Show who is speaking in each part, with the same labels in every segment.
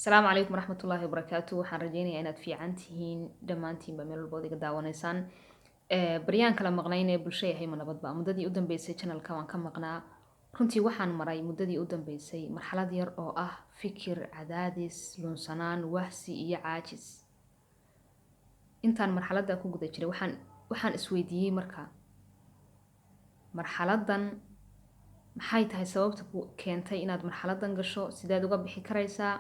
Speaker 1: السلام عليكم ورحمة الله وبركاته. waxaan rajeynayaa inaad fiican tihiin dhammaantiinba meel walbood iga daawanaysaan. Baryaan kala maqnaynee bulsho yahay ma nabadba muddadii u dambeysay channelka waan ka maqnaa. Runtii waxaan maray muddadii u dambeysay marxalad yar oo ah fikir, cadaadis, lunsanaan, wahsi iyo caajis. Intaan marxaladda ku guda jiray waxaan isweydiiyey marka marxaladdan maxay tahay sababta ku keentay inaad marxaladdan gasho, sidaad uga bixi karaysaa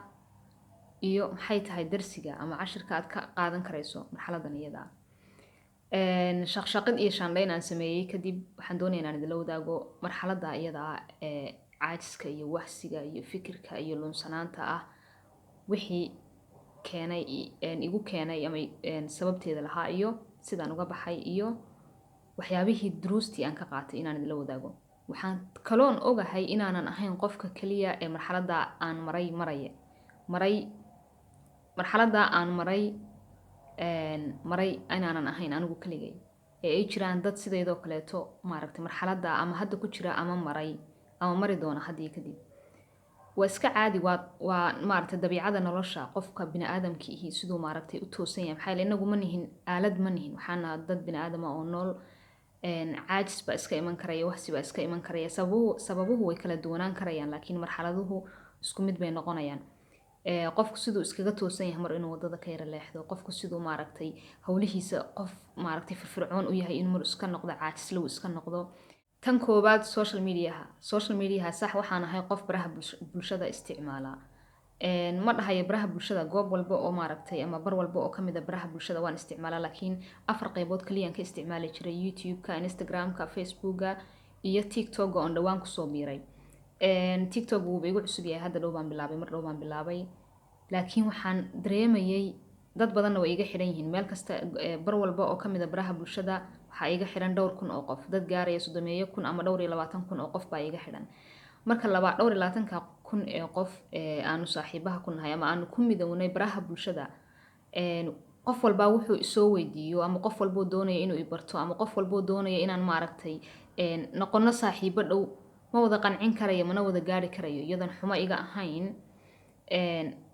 Speaker 1: iyo maxay tahay darsiga ama cashirka aad ka qaadan karayso marxaladdan iyada shaqshaqid iyo shaandhayn aan sameeyey kadib waxaan doonayaa inaan idinla wadaago marxaladda iyada ee caajiska iyo wahsiga iyo fikirka iyo lunsanaanta ah wixii keenay igu keenay ama sababteeda lahaa iyo sidaan uga baxay iyo waxyaabihii duruustii aan ka qaatay inaan idinla wadaago. Waxaan kaloon ogahay inaanan ahayn qofka kaliya ee marxaladda aan marxaladda aan maray inaanan ahayn anigu kaligay ay jiraan dad sideedoo kaleeto maaragtay marxaladda ama hadda ku jira ama maray ama mari doona haddii kadib. Waa iska caadi waa maaragtay dabiicada nolosha qofka bini'aadamkiihi siduu maaragtay u toosan yahay maxaa yeelay inagu ma nihin aalad ma nihin waxaana dad bini'aadama oo nool caajis baa iska iman karaya wahsi baa iska iman karaya sababuhu way kala duwanaan karayaan laakiin marxaladuhu isku mid bay noqonayaan. Qofku siduu iskaga toosan yahay mar inuu wadada ka yara leexdo qofku siduu maaragtay hawlihiisa qof maaragtay firfircoon u yahay in mar iska noqdo caajislow iska noqdo. Tan koobaad social mediaha sax waxaan ahay qof baraha bulshada isticmaala. Ma dhahayo baraha bulshada goob walba oo maaragtay ama bar walba oo kamid ah baraha bulshada waan isticmaalaa laakiin afar qaybood kaliya aan ka isticmaali jiray YouTube-ka, Instagram-ka, Facebook-ga iyo TikTok-ga oo dhawaan ku soo biiray. TikTok wuu igu cusub yahay hadda mar dhow baan bilaabay laakiin waxaan dareemayay dad badanna way iga xiran yihiin meel kasta bar walba oo kamid ah baraha bulshada waxaa iga xiran dhowr kun oo qof dad gaaraya 30,000 ama dhowr iyo 20,000 oo qof baa iga xiran. Marka dhowr iyo 20,000 ee qof aanu saaxiibaha ku nahay ama aanu ku midownay baraha bulshada qof walba wuxuu isoo weydiiyo ama qof walba doonaya inuu i barto ama qof walba doonaya inaan maaragtay noqono saaxiibo dhow ma wada qancin karayo mana wada gaari karayo iyadan xumo iga ahayn.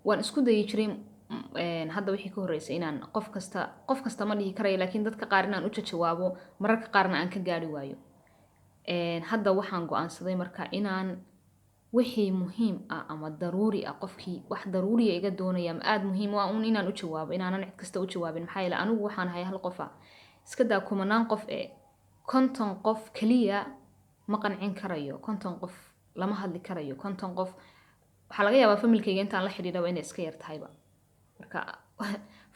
Speaker 1: Waan isku dayi jiray hadda wixii ka horeysay inaan qof kasta ma dhihi karayo laakiin dadka qaar inaan u jawaabo mararka qaarna aan ka gaari waayo. Hadda waxaan go'aansaday marka inaan wixii muhiim ah ama daruuri ah qofkii wax daruuri ah iga doonaya ama aad muhiim ah inaan u jawaabo inaanan cid kasta u jawaabin maxaa yeelay anigu waxaan ahay hal qof iska daa kumanaan qof 50 qof kaliya ma qancin karayo 50 qof lama hadli karayo 50 qof waxa laga yaabaa familkayga intaan la xiriiraba inay iska yar tahayba marka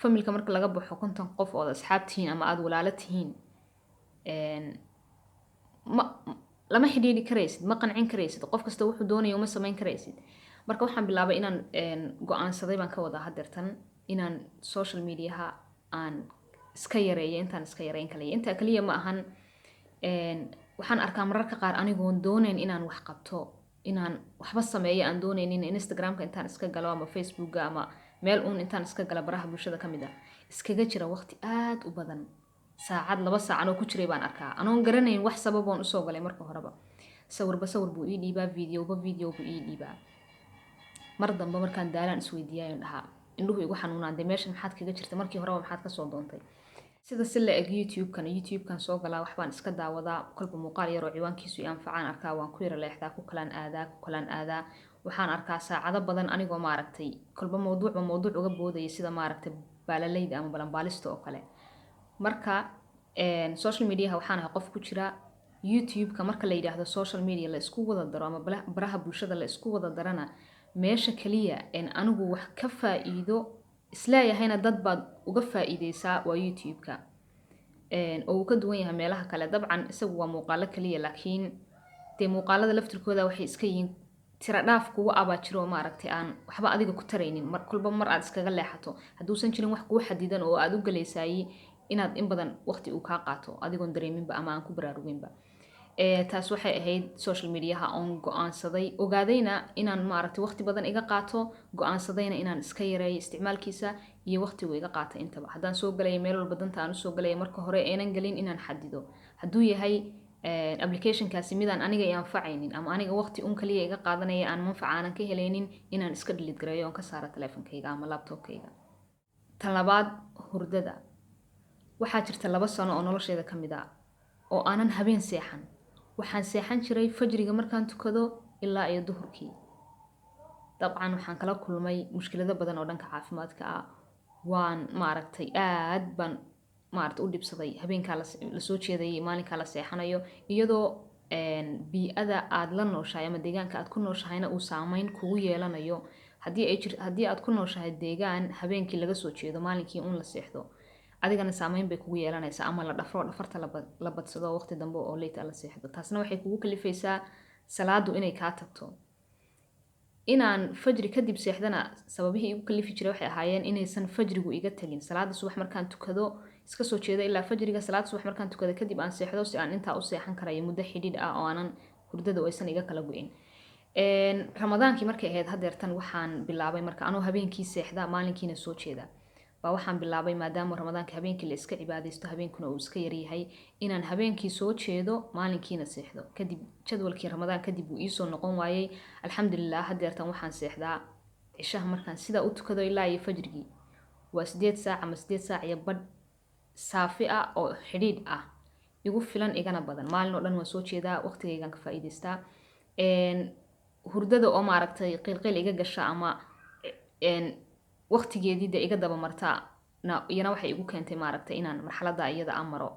Speaker 1: familka marka laga baxo 50 qof oo asxaab tihiin ama aad walaalo tihiin lama xiriiri karaysid ma qancin karaysid qof kasta wuxuu doonayo uma samayn karaysid. Marka waxaan bilaabay inaan go'aansaday baan ka wada hadeertan inaan social mediaha aan iska yareeyo intaan iska yareyn kaliya inta kaliya ma ahan waxaan arkaa mararka qaar anigoon doonayn inaan wax qabto inaan waxba sameeyo aan doonaynin Instagram-ka intaan iska galo ama Facebook-ga ama meel intaan iska galo baraha bulshada kamid ah iskaga jira waqti aad u badan saacad 2 saac oo ku jiray baan arkaa anoon garanayn wax sabab oo u soo galay marka horeba sawir buu ii dhiibaa video buu ii dhiibaa mar dambe markaan daalaan isweydiiyay dhahaa indhuhu igu xanuunaan meesha maxaad kaga jirtay markii horeba maxaad ka soo doontay sida si la eg YouTube-kan soo galaa wax baan iska daawadaa kolba muuqaal yar oo ciwaankiisu i anfacaan arkaa waan ku yara leexdaa ku kalaan aadaa waxaan arkaa saacado badan anigoo maaragtay kolba mowduuc uga boodaya sida maaragtay baalaleyda ama balanbaalista oo kale. Marka social mediaha waxaan ahay qof ku jira YouTube-ka marka la yiraahdo social media la isku wada daro ama baraha bulshada la isku wada darana meesha kaliya anigu wax ka faa'iido islaayahayna dad baad uga faa'iideysaa waa YouTube-ka oo uu ka duwan yahay meelaha kale dabcan isagu waa muuqaalo kaliya laakiin muuqaalada laftirkooda waxay iska yihiin tira dhaaf kuwa aba jiro maaragtay aan waxba adiga ku taraynin mar aad iskaga leexato haduusan jirin wax kugu xadidan oo aad u galeysay inaad in badan waqti uu ka qaato adigoon dareeminba ama aan ku baraaruginba. Taas waxay ahayd social mediaha on go'aansaday ogaadayna inaan maaragtay waqti badan iga qaato go'aansadayna inaan iska yareeyo isticmaalkiisa iyo waqtigu iga qaatay intaba haddaan soo galay meel walba danta aan u soo galay marka hore aanan galin inaan xadido hadduu yahay applicationkaasi midaan aniga i anfacaynin ama aniga waqti un kaliya iga qaadanaya aan manfac aanan ka helaynin inaan iska delete gareeyo oon ka saaro teleefankayga ama laptopkayga. Tan labaad, hurdada. waxaa jirta 2 sano oo nolosheeda ka mid ah oo aanan habeen seexan. waxaan seexan jiray fajriga markaan tukado ilaa iyo duhurkii. dabcan waxaan kala kulmay mushkilado badan oo dhanka caafimaadka ah. waan maaragtay aad baan maaragtay u dhibsaday habeenkaa la soo jeedayay maalinkaa la seexanayo iyadoo bii'ada aad la nooshahay ama deegaanka aad ku nooshahayna uu saameyn kugu yeelanayo. haddii aad ku nooshahay deegaan habeenkii laga soo jeedo maalinkii un la seexdo, adigana saameyn bay kugu yeelanaysaa ama la dhafarta la badsado waqti dambe oo late la seexdo. taasna waxay kugu kalifaysaa salaadu inay kaa tagto. inaan fajri kadib seexdana sababihii igu kalifi jiray waxay ahaayeen inaysan fajrigu iga tagin. salaada subax markaan tukado iska soo jeedo ilaa fajriga, salaada subax markaan tukado kadib aan seexdo si aan intaa u seexan karayo muddo xidhiidh ah oo aanan hurdada aysan iga kala go'in. ramadaankii markay ahayd hadeertan waxaan bilaabay marka anoo habeenkii seexda maalinkiina soo jeeda baa waxaan bilaabay maadaama ramadaanka habeenkii la iska cibaadaysto habeenkuna uu iska yaryahay inaan habeenkii soo jeedo maalinkiina seexdo. kadib jadwalkii ramadaan kadib uu iisoo noqon waayey. alxamdulilah hadeertan waxaan seexdaa cishaha markaan sidaa u tukado ilaa iyo fajrigii waa 8 saac ama 8 saac iyo badh saafi ah oo xidhiidh ah, igu filan igana badan. maalin oo dhan waan soo jeedaa, waqtigaygaan ka faa'iidaystaa. hurdada oo maaragtay qiilqiil iga gasha ama waqtigeedii de iga daba marta iyana waxay igu keentay maaragtay inaan marxaladda iyada aan maro.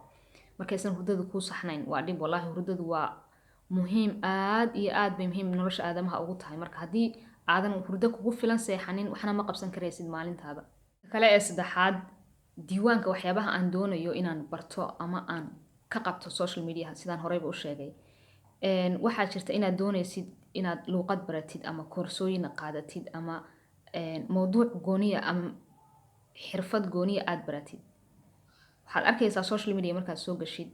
Speaker 1: markaysan hurdadu kuu saxnayn waa dhib. wallaahi hurdadu waa muhiim, aad iyo aad bay muhiim nolosha aadamaha ugu tahay. marka haddii aadan hurdo kugu filan seexanin waxna ma qabsan karaysid maalintaada. kale ee saddexaad, diiwaanka waxyaabaha aan doonayo inaan barto ama aan ka qabto social media sidaan horeyba u sheegay. waxaa jirta inaad doonaysid inaad luuqad baratid ama koorsooyin qaadatid ama mowduuc gooniya ama xirfad gooniya aad baratid. waxaad arkaysaa social media markaad soo gashid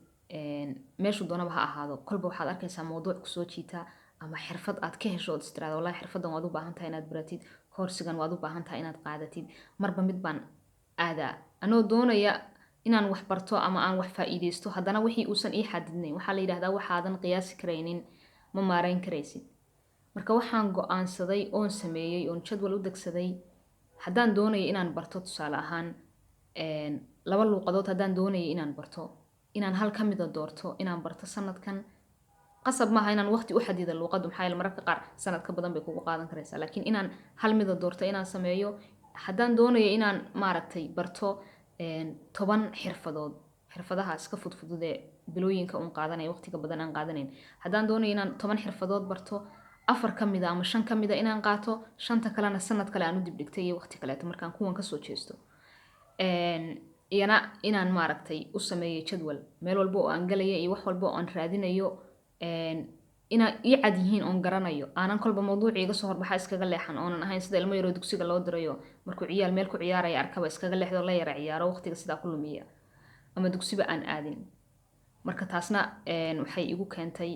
Speaker 1: meeshu doonaba ha ahaado, kolba waxaad arkaysaa mowduuc kusoo jiita ama xirfad aad ka hesho ood istiraado wallahi xirfadan waad u baahan tahay inaad baratid, koorsigan waad u baahan tahay inaad qaadatid. marba mid baan aadaa anoo doonaya inaan wax barto ama aan wax faa'iideysto, haddana wixii uusan ii xadidnayn. waxaa la yidhaahdaa waxaadan qiyaasi karaynin ma maareyn karaysid. marka waxaan go'aansaday oon sameeyey oon jadwal u degsaday, haddaan doonaya inaan barto tusaale ahaan 2 luuqadood haddaan doonaya inaan barto, inaan hal ka mida doorto inaan barto sanadkan. qasab maaha inaan waqti u xadida luuqaddu, maxaa yeele mararka qaar sanad ka badan bay kugu qaadan karaysaa, laakiin inaan hal mida doorto inaan sameeyo. haddaan doonaya inaan maaragtay barto 10 xirfadood, xirfadaha iska fudfududee bilooyinka un qaadanaya waqtiga badan aan qaadanayn, haddaan doonaya inaan 10 xirfadood barto 4 ka mida ama 5 ka mida inaan qaato, 5ta kalena sanad kale aan u dibdhigtay iyo waqti kaleeto markaan kuwan kasoo jeesto. iyana inaan maaragtay u sameeyay jadwal meel walba oo aan galaya iyo wax walba oo aan raadinayo ina ii cad yihiin oon garanayo, aanan kolba mawduuci iga soo horbaxa iskaga leexan, oonan ahayn sida ilmo yaroo dugsiga loo dirayo markuu ciyaal meel ku ciyaaraya arkaba iskaga leexdo la yara ciyaaro waqtiga sidaa ku lumiya ama dugsiba aan aadin. marka taasna waxay igu keentay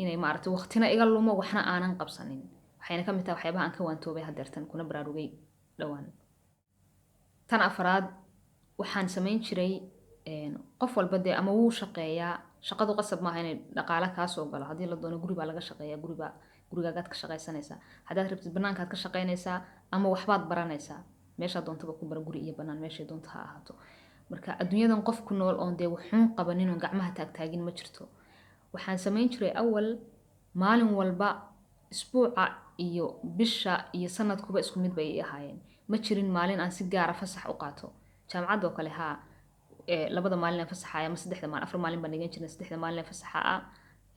Speaker 1: inay maaragtay waqtina iga lumo waxna aanan qabsanin. waxayna ka mid tahay waxyaabaha aan ka waantoobay hadeertan kuna baraarugay dhowaan. tan afraad, waxaan samayn jiray qof walba dee ama wuu shaqeeyaa, shaqadu qasab maaha inay dhaqaale kaa soo galo. haddii la doono guri baa laga shaqeeyaa, gurigaagaad ka shaqaysanaysaa. haddaad rabtid banaankaad ka shaqaynaysaa ama waxbaad baranaysaa. meeshaa doontaba ku bara, guri iyo banaan meeshay doonto ha ahaato. marka adduunyadan qof ku nool oon dee wuxuun qabanin oon gacmaha taagtaagin ma jirto. waxaan samayn jiray awal maalin walba, isbuuca iyo bisha iyo sanadkuba isku mid bay ahaayeen. ma jirin maalin aan si gaara fasax u qaato. jaamacadoo kale haa 2 maalin aan fasaxaya ama 3 maalin 4 maalin baan dhigan jiray, 3 maalin aan fasaxa ah.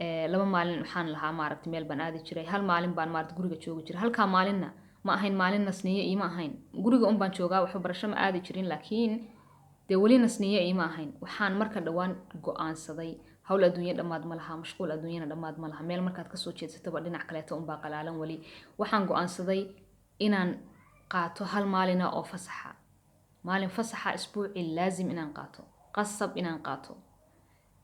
Speaker 1: 2 maalin waxaan lahaa maaragtay meel baan aadi jiray, 1 maalin baan maaragtay guriga joogi jiray. halka maalinna ma ahayn maalin nasniye ima ahayn, guriga un baan joogaa, wax barasho ma aadi jirin, laakiin dee weli nasniye ima ahayn. waxaan marka dhawaan go'aansaday hawl adduunyo dhammaad ma laha, mashquul adduunyana dhammaad ma laha, meel markaad kasoo jeedsataba dhinac kaleeto un baa qalaalan weli. waxaan go'aansaday inaan qaato 1 maalina oo fasaxa, maalin fasaxa isbuuci laazim inaan qaato, qasab inaan qaato.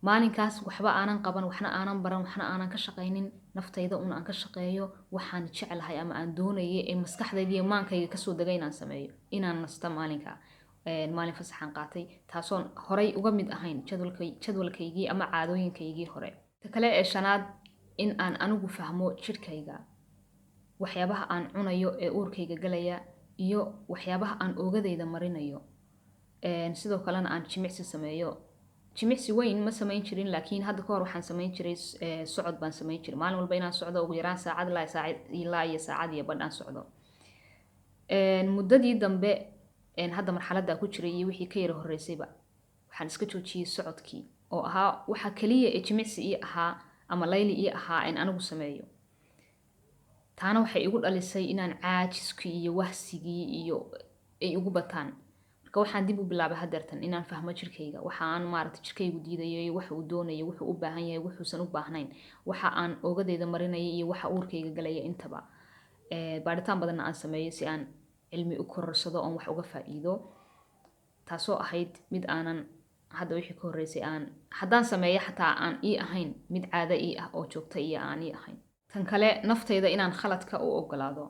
Speaker 1: maalinkaas waxba aanan qaban, waxna aanan baran, waxna aanan ka shaqaynin, naftayda un aan ka shaqeeyo waxaan jeclahay ama aan doonayay ee maskaxdayda iyo maankayga kasoo degay inaan sameeyo, inaan nasta maalinka. maalin fasaxan qaatay taasoon horay uga mid ahayn jadwalkaygii ama caadooyinkaygii hore. kale ee shanaad in aan anigu fahmo jirkayga waxyaabaha aan cunayo ee uurkayga galaya iyo waxyaabaha aan oogadayda marinayo sidoo kalena aan jimicsi sameeyo jimicsi weyn ma samayn jirin laakiin hadda ka hor waxaan samayn jiray socod baan samayn jiray maalin walba inaan socdo ugu yaraan saacad ilaa iyo saacad iyo badh aan socdo muddadii dambe hadda marxaladda ku jiray iyo wixii ka yara horreysayba waxaan iska joojiyey socodkii oo ahaa waxa kaliya ee jimicsi ii ahaa ama layli ii ahaa in anigu sameeyo taana waxay igu dhalisay inaan caajiskii iyo wahsigii iyo ay ugu bataan marka waxaan dib u bilaabay hadeertan inaan fahmo jirkayga waxa aan maaragtay jirkaygu diidayo iyo waxa uu doonayo wuxuu u baahan yahay wuxuusan u baahnayn waxa aan oogadayda marinaya iyo waxa uurkayga galaya intaba baaritaan badanna aan sameeyo si aan cilmi u kororsado oon wax uga faa'iido taasoo ahayd mid aanan hadda wixii ka horreysay aan haddaan sameeyo xataa aan ii ahayn mid caado ii ah oo joogta iyo aan ii ahayn tan kale naftayda inaan khaladka u ogolaado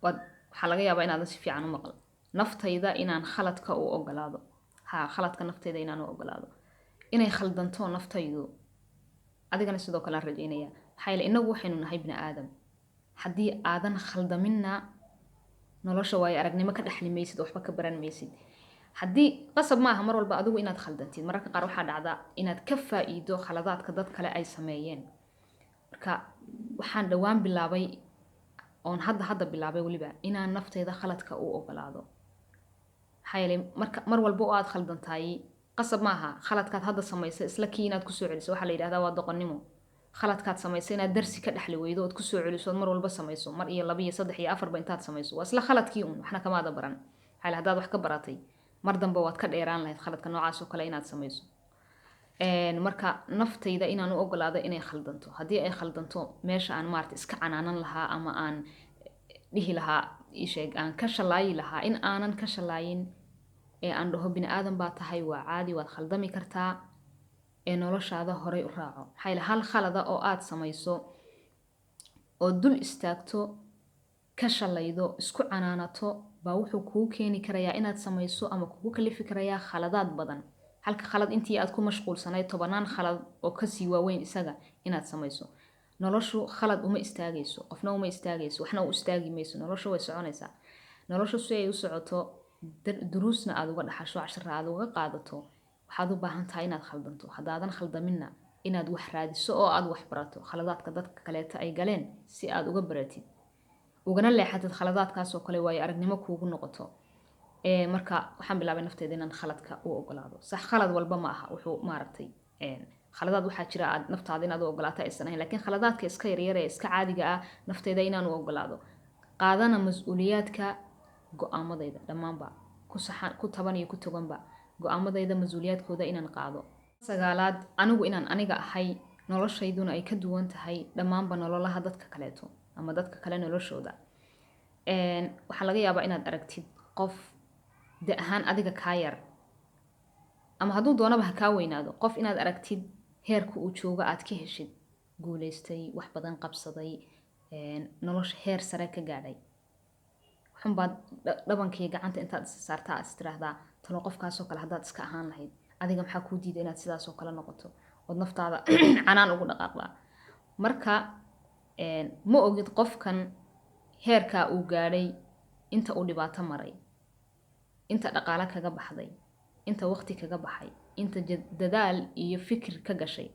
Speaker 1: waxaa laga yaabaa inaadan si fiican u maqal naftayda inaan khaladka u ogolaado khaladka naftayda inaan u ogolaado inay khaldanto naftaydu adigana sidoo kale aan rajaynaya maxaa yeele innagu waxaynu nahay bini aadam haddii aadan khaldaminna nolosha waayo aragnimo ka dhexli maysid waxba ka baran maysid haddii qasab maaha mar walba adigu inaad khaldantid mararka qaar waxaa dhacda inaad ka faa'iido khaladaadka dad kale ay sameeyeen marka waxaan dhowaan bilaabay oon hadda bilaabay weliba inaan naftayda khaladka u ogolaado maxaa yeelay mar walba oo aad khaldantahay qasab maaha khaladkaad hadda samaysay isla kii inaad kusoo celiso waxaa la yidhahdaa waa doqonnimo khaladkaad samaysay inaad darsi ka dhexli weydo ood kusoo celiso ood mar walba samayso mar iyo laba iyo saddex iyo afarba intaad samayso waa isla khaladkii un waxna kamaada baran maxaa yeele haddaad wax ka baratay mar dambe waad ka dheeraan lahayd khaladka noocaas oo kale inaad samayso marka naftayda inaan u ogolaado inay khaldanto haddii ay khaldanto meesha aan maarata iska canaanan lahaa ama aan dhihi lahaa isheeg aan ka shalaayi lahaa in aanan ka shalaayin ee aan dhaho bini aadan baa tahay waa caadi waad khaldami kartaa ee noloshaada horay u raaco maxaa yeele hal khalada oo aad samayso oo dul istaagto ka shalaydo isku canaanato baa wuxuu kuu keeni karayaa inaad samayso ama kugu kalifi karayaa khaladaad badan halka khalad intii aad ku mashquulsanayd 10 khalad oo kasii waaweyn isaga inaad samayso noloshu khalad uma istaagayso qofna uma istaagayso waxna u istaagi mayso noloshu way soconaysaa noloshu si ay u socoto duruusna aad uga dhaxasho cashar aad uga qaadato waxaad u baahan tahay inaad khaldanto haddaadan khaldaminna inaad wax raadiso oo aad wax barato khaladaadka dadka kaleeta ay galeen si aad uga baratid ugana leexatid khaladaadkaas oo kale waayo aragnimo kuugu noqoto marka waxaan bilaabay naftayda inaan khaladka u ogolaado sax khalad walba ma aha wuxuu maaragtay khaladaad waxaa jira aad naftaada inaad u ogolaato aysan ahayn laakiin khaladaadka iska yaryar ee iska caadiga ah naftayda inaan u ogolaado qaadana mas-uuliyaadka go-aamadayda dhammaanba ku taban iyo ku toganba go-aamadayda mas-uuliyaadkooda inaan qaado sagaalaad anigu inaan aniga ahay noloshayduna ay ka duwan tahay dhammaanba nololaha dadka kaleeto ama dadka kale noloshooda waxaa laga yaabaa inaad aragtid qof da ahaan adiga kaa yar ama hadduu doonaba ha kaa weynaado qof inaad aragtid heerka uu jooga aad ka heshid guulaystay wax badan qabsaday nolosha heer sare ka gaadhay waxunbaad dhabankii gacanta intaad is saartaa is tiraahdaa talo qofkaasoo kale haddaad iska ahaan lahayd adiga maxaa kuu diida inaad sidaasoo kale noqoto ood naftaada canaan ugu dhaqaaqdaa marka ma ogid qofkan heerkaa uu gaadhay inta uu dhibaato maray inta dhaqaale kaga baxday inta waqti kaga baxay inta dadaal iyo fikir ka gashay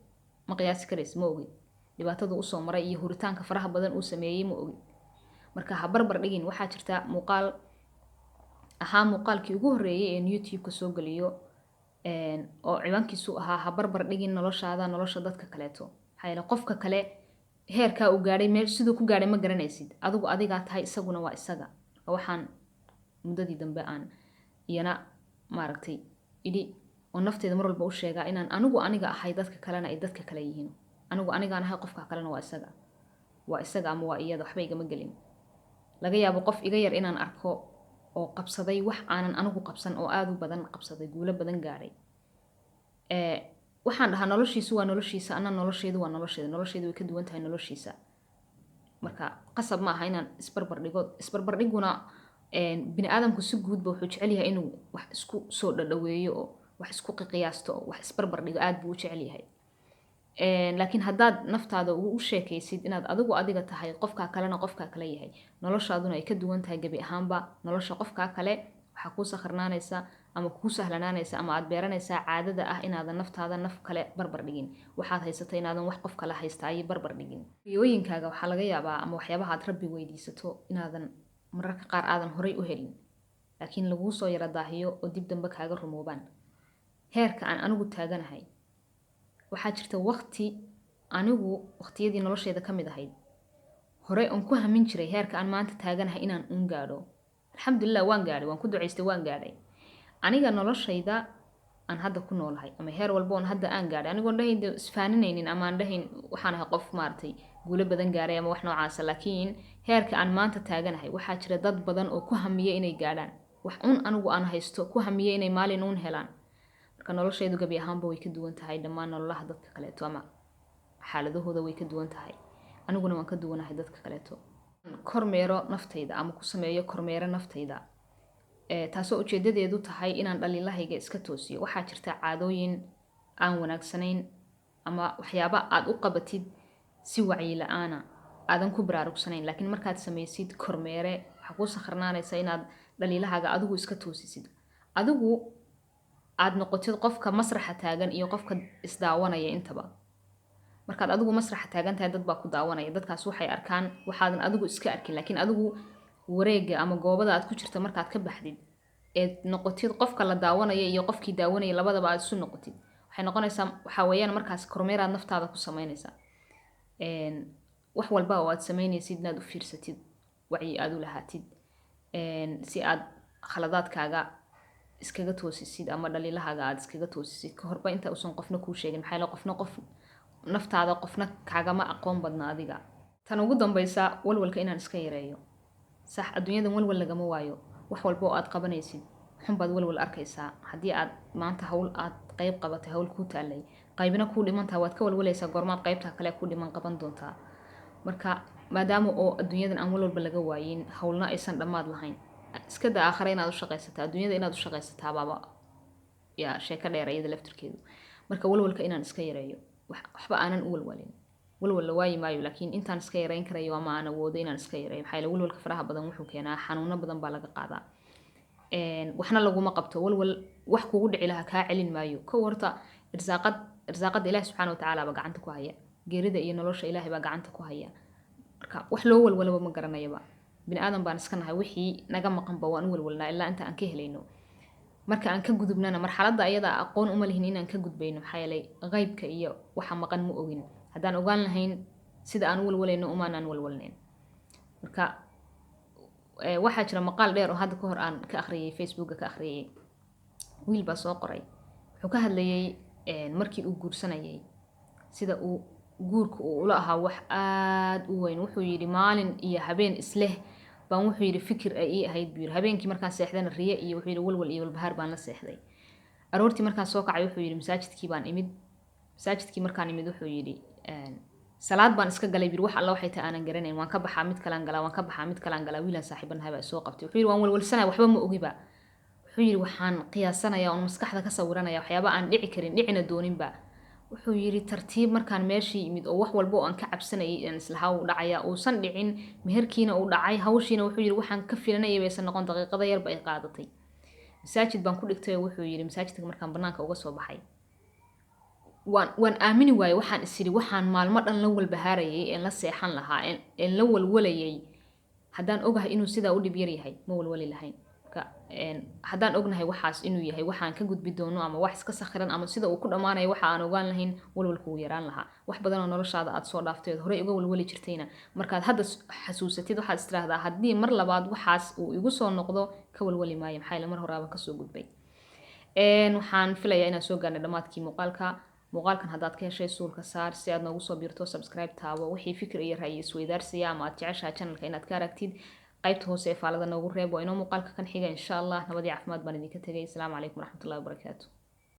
Speaker 1: ma qiyaasi karays ma ogid dhibaatada u soo maray iyo huritaanka faraha badan uu sameeyay ma ogid marka ha barbar dhigin waxaa jirta muuqaalkii ugu horreeyay ee YouTube-ka soo galiyo oo ciwaankiisu ahaa ha barbar dhigin noloshaada nolosha dadka kaleeto maxaa yeele qofka kale heerkaa uu gaadhay meel siduu ku gaadhay ma garanaysid adigu adigaa tahay isaguna waa isaga marka waxaan muddadii dambe aan iyana maaragtay idhi oo nafteeda mar walba u sheegaa inaan aniga ahay dadka kalena ay dadka kale yihiin anigaan ahay qofka kalena waa isaga ama waa iyada waxba igama gelin laga yaabo qof iga yar inaan arko oo qabsaday wax aanan anigu qabsan oo aad u badan qabsaday guulo badan gaadhay waxaan dhahaa noloshiisu waa noloshiisa ana nolosheedu waa nolosheedu way ka duwan tahay noloshiisa marka qasab ma aha inaan isbarbardhiguna bini aadamku si guudba wuxuu jecel yahay inuu wax isku soo dhadhaweeyo oo wax isku qiyaasto oo wax isbarbardhigo aad buu u jecel yahay laakiin haddaad naftaada u sheekaysid inaad adiga tahay qofkaa kalena qofkaa kale yahay noloshaaduna ay ka duwan tahay gebi ahaanba nolosha qofkaa kale waxaa kuu sakharnaanaysa ama kuu sahlanaanaysa ama aad beeranaysaa caadada ah inaadan naftaada naf kale barbar dhigin waxaad haysata inaadan wax qof kale haystaayo barbar dhigin riyooyinkaaga waxaa laga yaabaa ama waxyaabaha aad rabbi weydiisato inaadan mararka qaar aadan horay u helin laakiin laguu soo yara daahiyo oo dib dambe kaaga rumoobaan heerka aan anigu taaganahay waxaa jirta waqtiyadii nolosheeda ka mid ahayd horey oon ku hamin jiray heerka aan maanta taaganahay inaan uun gaadho alxamdulilah waan gaadhay waan ku ducaystay waan gaadhay aniga noloshayda aan hadda ku noolahay ama heer walba oon hadda aan gaadhay anigoon dhahayn isfaaninaynin ama aan dhahayn waxaan ahay qof maaragtay guulo badan gaaray ama wax noocaasa laakiin heerka aan maanta taaganahay waxaa jira dad badan oo ku hamiya inay gaadhaan wax uun anigu aan haysto ku hamiya inay maalin uun helaan marka noloshaydu gabi ahaanba way ka duwan tahay dhammaan nololaha dadka kaleeto ama xaaladahooda way ka duwan tahay aniguna waan ka duwanahay dadka kaleeto kormeero naftayda ama ku sameeyo kormeero naftayda taasoo ujeedadeedu tahay inaan dhaliilahayga iska toosiyo waxaa jirta caadooyin aan wanaagsanayn ama waxyaaba aad u qabatid si wacyi la-aana aadan ku baraarugsanayn laakiin markaad samaysid kormeere waxaa kuu sakharnaanaysa inaad dhaliilahaaga adigu iska toosisid adigu aad noqotid qofka masraxa taagan iyo qofka isdaawanaya intaba markaad adigu masraxa taagan tahay dad baa ku daawanaya dadkaas waxay arkaan waxaadan adigu iska arkin laakiin adigu wareega ama goobada aad ku jirta markaad ka baxdid eed noqotid qofka la daawanaya iyo qofkii daawanaya labadaba aad isu noqotid waxay noqonaysaa waxaa weeyaan markaas kormeeraad naftaada ku samaynaysaa wax walba oo aad samaynaysid inaad u fiirsatid wacyi aad u lahaatid si aad khaladaadkaaga iskaga toosisid ama dhaliilahaaga aad iskaga toosisid ka horba inta uusan qofna kuu sheegin maxaa yeele qofna qof naftaada qofna kaagama aqoon badna adiga tan ugu dambaysa walwalka inaan iska yareeyo sax adduunyadan walwal lagama waayo wax walba oo aad qabanaysid xunbaad walwal arkaysaa haddii aad maanta hawl aad qayb qabatay hawl kuu taalay qaybina kuu dhimantaa waad ka walwalaysaa goormaad qaybtaa kale ku dhiman qaban doontaa marka maadaama oo adduunyadan aan walwalba laga waayin hawlna aysan dhammaad lahayn iska daa aakhira inaad u shaqaysataa adduunyada inaad u shaqaysataa baaba yaa sheeko dheer iyada laftirkeedu marka walwalka inaan iska yareeyo waxba aanan u walwalin walwal la waayi maayo laakiin intaan iska yareyn karayo ama aan awoodo inaan iska yareeyo maxaa yeele walwalka faraha badan wuxuu keenaa xanuuno badan baa laga qaadaa waxna laguma qabto walwal wax kugu dhici lahaa kaa celin maayo kow horta irsaaqada ilaahi subxaana watacaala baa gacanta ku haya geerida iyo nolosha ilaahay baa gacanta ku haya marka wax loo walwalaba ma garanayaba bini aadan baan iska nahay wixii naga maqanba waan u walwalnaa ilaa inta aan ka helayno marka aan ka gudubnana marxaladda ayada aqoon uma lihin inaan ka gudbayno maxaa yeelay qaybka iyo waxa maqan ma ogin haddaan ogaan lahayn sida aan u walwalayno umaanaan walwalnayn marka waxaa jira maqaal dheer oo hadda ka hor aan ka akhriyay facebooka ka akhriyay wiil baa soo qoray wuxuu ka hadlayay markii uu guursanayay sida uu guurka uu ula ahaa wax aad u weyn wuxuu yidhi maalin iyo habeen isleh baan wuxuu yidhi fikir ay ii ahayd buu yidhi habeenkii markaan seexdana riye iyo wuxuu yidhi walwal iyo walbahaar baan la seexday aroortii markaan soo kacay wuxuu yidhi masaajidkii markaan imid wuxuu yidhi salaad baan iska galay bir wax alla waxay tahay aanan garanayn waan ka baxaa mid kalaan galaa wiilan saaxiibanahay baa soo qabtay wuxuu yidhi waan walwalsanaya waxba ma ogiba wuxuu yidhi waxaan qiyaasanayaa oon maskaxda ka sawiranaya waxyaaba aan dhici karin dhicina dooninba wuxuu yidhi tartiib markaan meeshii yimid oo wax walba oo aan ka cabsanayay aan islahaa uu dhacaya uusan dhicin meherkiina uu dhacay hawshiina wuxuu yidhi waxaan ka filanayay baysan noqon daqiiqada yarba ay qaadatay masaajid baan ku dhigtay oo wuxuu yidhi masaajidka markaan banaanka uga soo baxay waan aamini waayey waxaan isiri waxaan maalmo dhan la walbahaarayay een la seexan lahaa een la walwalayay haddaan ogahay inuu sidaa u dhib yar yahay ma walwali lahayn haddaan ognahay waxaas inuu yahay waxaan ka gudbi doono ama wax iska sakhiran ama sida uu ku dhammaanayo waxa aan ogaan lahayn walwalku uu yaraan lahaa wax badan oo noloshaada aad soo dhaaftay ood horey uga walwali jirtayna markaad hadda xasuusatid waxaad istiraahdaa haddii mar labaad waxaas uu igu soo noqdo ka walwali maayo maxaa yeele mar horaaba kasoo gudbay waxaan filayaa inaan soo gaarnay dhammaadkii muuqaalkan haddaad ka heshay suulka saar si aad noogu soo biirto subscribe taabo wixii fikir iyo ra'yi isweydaarsiya ama aad jeceshahay channelka inaad ka aragtid qaybta hoose ee faalada noogu reeb waa inoo muuqaalka kan xiga insha allah nabadii caafimaad baan idinka tegay asalaamu calaykum waraxmatullahi wabarakaatu